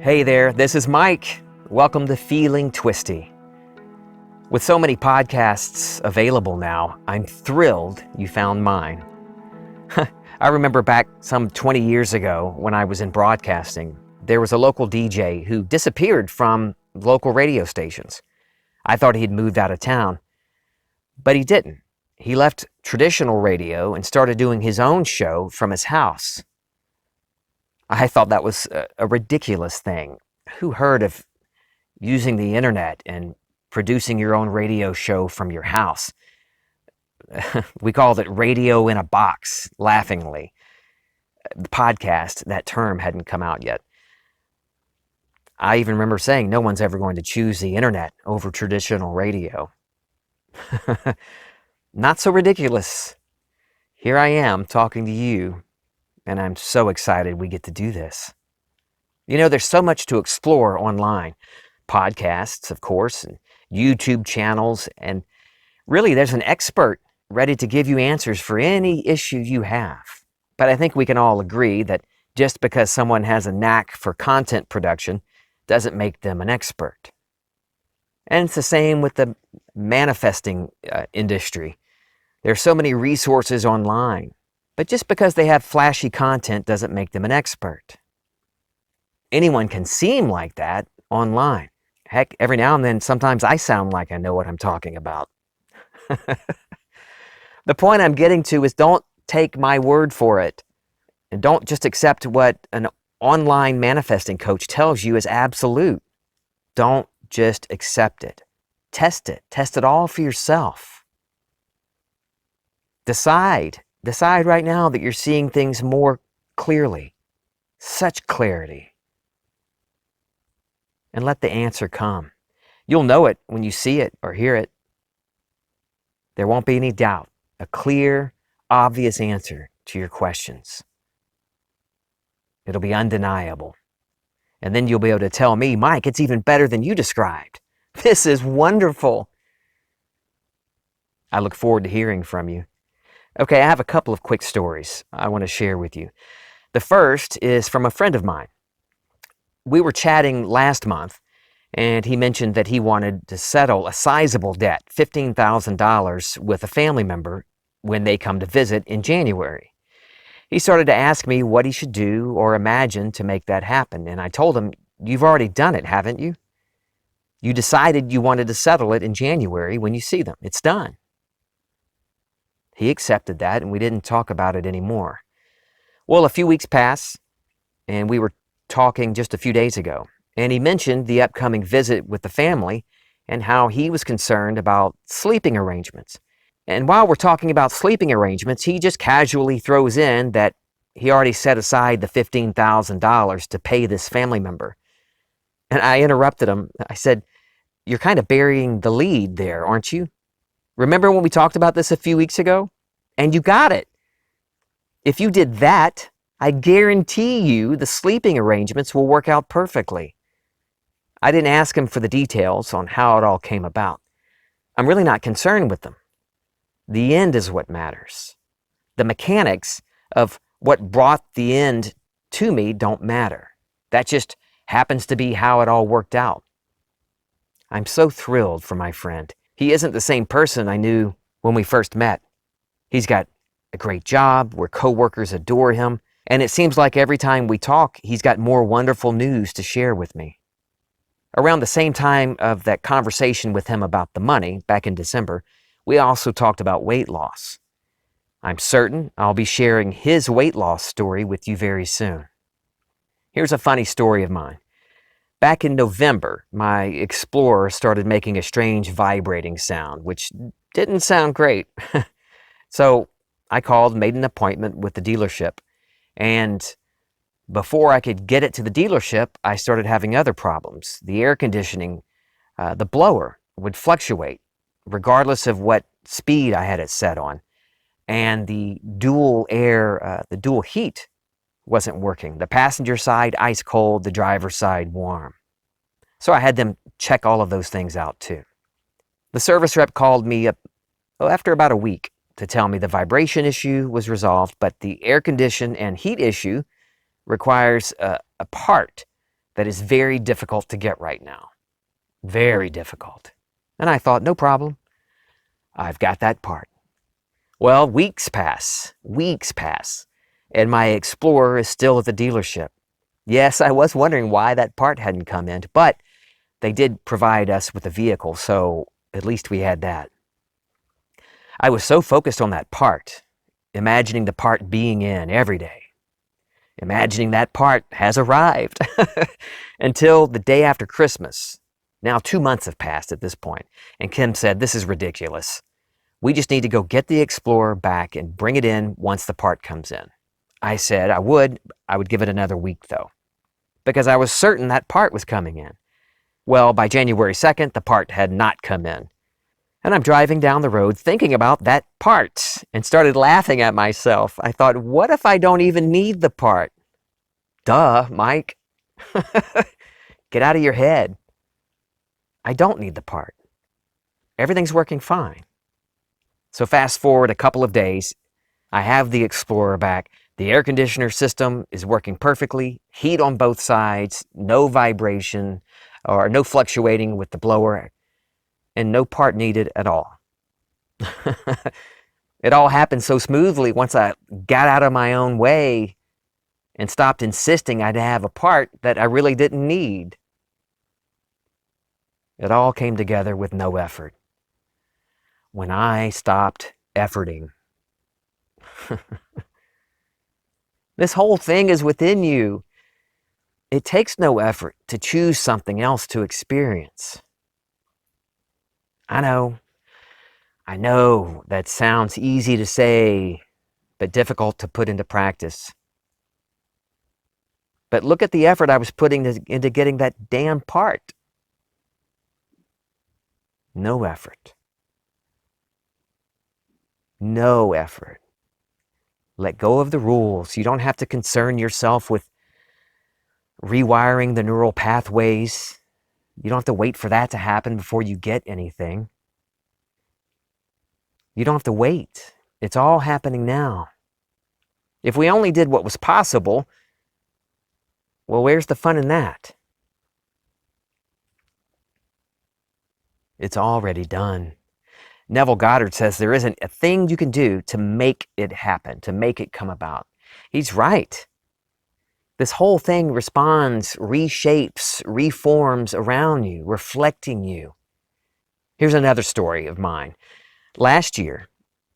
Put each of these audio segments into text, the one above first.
Hey there, this is Mike. Welcome to Feeling Twisty. With so many podcasts available now, I'm thrilled you found mine. I remember back some 20 years ago when I was in broadcasting, there was a local DJ who disappeared from local radio stations. I thought he'd moved out of town, but he didn't. He left traditional radio and started doing his own show from his house. I thought that was a ridiculous thing. Who heard of using the internet and producing your own radio show from your house? We called it radio in a box, laughingly. The podcast, that term hadn't come out yet. I even remember saying no one's ever going to choose the internet over traditional radio. Not so ridiculous. Here I am talking to you. And I'm so excited we get to do this. You know, there's so much to explore online. Podcasts, of course, and YouTube channels. And really, there's an expert ready to give you answers for any issue you have. But I think we can all agree that just because someone has a knack for content production doesn't make them an expert. And it's the same with the manifesting industry. There's so many resources online. But just because they have flashy content doesn't make them an expert. Anyone can seem like that online. Heck, every now and then, sometimes I sound like I know what I'm talking about. The point I'm getting to is don't take my word for it. And don't just accept what an online manifesting coach tells you is absolute. Don't just accept it. Test it. Test it all for yourself. Decide right now that you're seeing things more clearly, such clarity. And let the answer come. You'll know it when you see it or hear it. There won't be any doubt, a clear, obvious answer to your questions. It'll be undeniable. And then you'll be able to tell me, Mike, it's even better than you described. This is wonderful. I look forward to hearing from you. Okay, I have a couple of quick stories I want to share with you. The first is from a friend of mine. We were chatting last month, and he mentioned that he wanted to settle a sizable debt, $15,000, with a family member when they come to visit in January. He started to ask me what he should do or imagine to make that happen, and I told him, you've already done it, haven't you? You decided you wanted to settle it in January when you see them. It's done. He accepted that, and we didn't talk about it anymore. Well, a few weeks passed, and we were talking just a few days ago, and he mentioned the upcoming visit with the family and how he was concerned about sleeping arrangements. And while we're talking about sleeping arrangements, he just casually throws in that he already set aside the $15,000 to pay this family member. And I interrupted him. I said, you're kind of burying the lead there, aren't you? Remember when we talked about this a few weeks ago? And you got it. If you did that, I guarantee you the sleeping arrangements will work out perfectly. I didn't ask him for the details on how it all came about. I'm really not concerned with them. The end is what matters. The mechanics of what brought the end to me don't matter. That just happens to be how it all worked out. I'm so thrilled for my friend. He isn't the same person I knew when we first met. He's got a great job where coworkers adore him, and it seems like every time we talk, he's got more wonderful news to share with me. Around the same time of that conversation with him about the money, back in December, we also talked about weight loss. I'm certain I'll be sharing his weight loss story with you very soon. Here's a funny story of mine. Back in November, my Explorer started making a strange vibrating sound, which didn't sound great. So I called, made an appointment with the dealership, and before I could get it to the dealership, I started having other problems. The air conditioning, the blower would fluctuate regardless of what speed I had it set on, and the dual heat wasn't working. The passenger side ice cold, the driver's side warm. So I had them check all of those things out too. The service rep called me up after about a week to tell me the vibration issue was resolved, but the air condition and heat issue requires a part that is very difficult to get right now. Very difficult. And I thought, no problem. I've got that part. Well, weeks pass, and my Explorer is still at the dealership. Yes, I was wondering why that part hadn't come in, but they did provide us with a vehicle, so at least we had that. I was so focused on that part, imagining the part being in every day, imagining that part has arrived, until the day after Christmas. Now 2 months have passed at this point, and Kim said, "This is ridiculous. We just need to go get the Explorer back and bring it in once the part comes in." I said I would give it another week though, because I was certain that part was coming in. Well, by January 2nd, the part had not come in. And I'm driving down the road thinking about that part and started laughing at myself. I thought, what if I don't even need the part? Duh, Mike. Get out of your head. I don't need the part. Everything's working fine. So fast forward a couple of days, I have the Explorer back. The air conditioner system is working perfectly, heat on both sides, no vibration or no fluctuating with the blower, and no part needed at all. It all happened so smoothly once I got out of my own way and stopped insisting I'd have a part that I really didn't need. It all came together with no effort. When I stopped efforting. This whole thing is within you. It takes no effort to choose something else to experience. I know that sounds easy to say, but difficult to put into practice. But look at the effort I was putting into getting that damn part. No effort. No effort. Let go of the rules. You don't have to concern yourself with rewiring the neural pathways. You don't have to wait for that to happen before you get anything. You don't have to wait. It's all happening now. If we only did what was possible, well, where's the fun in that? It's already done. Neville Goddard says there isn't a thing you can do to make it happen, to make it come about. He's right. This whole thing responds, reshapes, reforms around you, reflecting you. Here's another story of mine. Last year,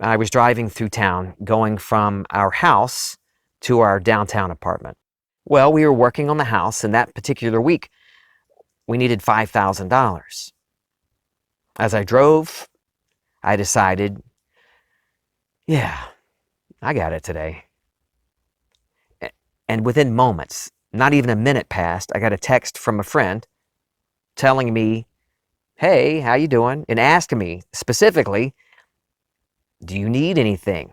I was driving through town, going from our house to our downtown apartment. Well, we were working on the house, and that particular week, we needed $5,000. As I drove, I decided, yeah, I got it today. And within moments, not even a minute passed, I got a text from a friend telling me, "Hey, how you doing?" and asking me specifically, "Do you need anything?"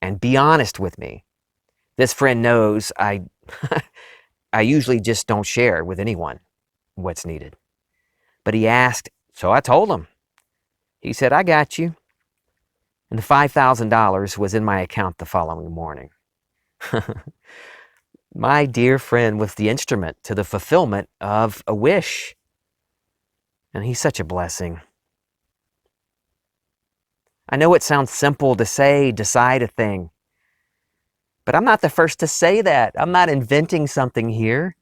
And be honest with me. This friend knows I usually just don't share with anyone what's needed. But he asked, so I told him. He said, "I got you." And the $5,000 was in my account the following morning. My dear friend was the instrument to the fulfillment of a wish. And he's such a blessing. I know it sounds simple to say, decide a thing. But I'm not the first to say that. I'm not inventing something here.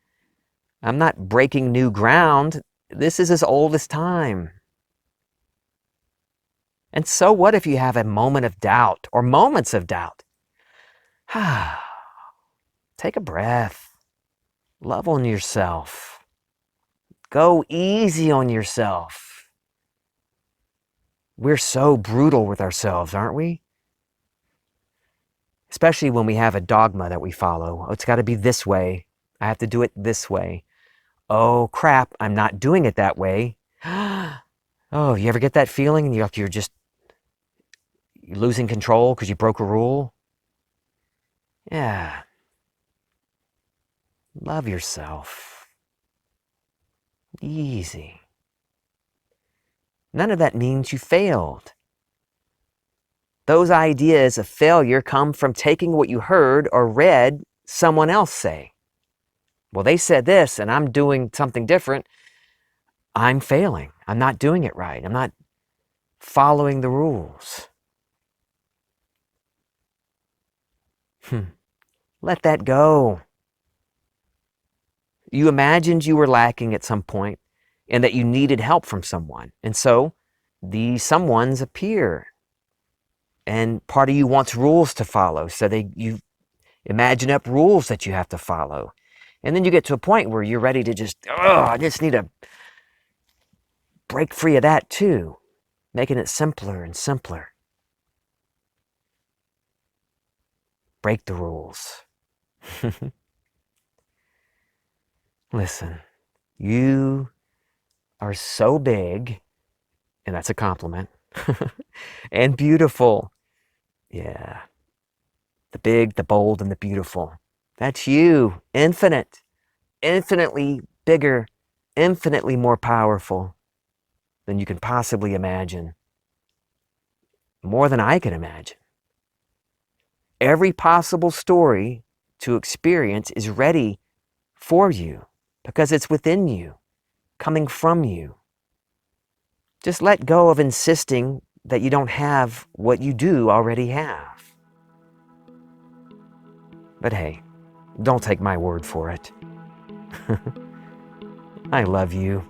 I'm not breaking new ground. This is as old as time. And so what if you have a moment of doubt or moments of doubt? Take a breath. Love on yourself. Go easy on yourself. We're so brutal with ourselves, aren't we? Especially when we have a dogma that we follow. Oh, it's got to be this way. I have to do it this way. Oh, crap, I'm not doing it that way. Oh, you ever get that feeling and you're just losing control because you broke a rule? Yeah. Love yourself. Easy. None of that means you failed. Those ideas of failure come from taking what you heard or read someone else say. Well, they said this and I'm doing something different. I'm failing. I'm not doing it right. I'm not following the rules. Let that go. You imagined you were lacking at some point and that you needed help from someone. And so these someones appear. And part of you wants rules to follow. So you imagine up rules that you have to follow. And then you get to a point where you're ready to just, I just need to break free of that too, making it simpler and simpler. Break the rules. Listen, you are so big, and that's a compliment, and beautiful. Yeah, the big, the bold, and the beautiful. That's you, infinite, infinitely bigger, infinitely more powerful than you can possibly imagine, more than I can imagine. Every possible story to experience is ready for you because it's within you, coming from you. Just let go of insisting that you don't have what you do already have. But hey, don't take my word for it. I love you.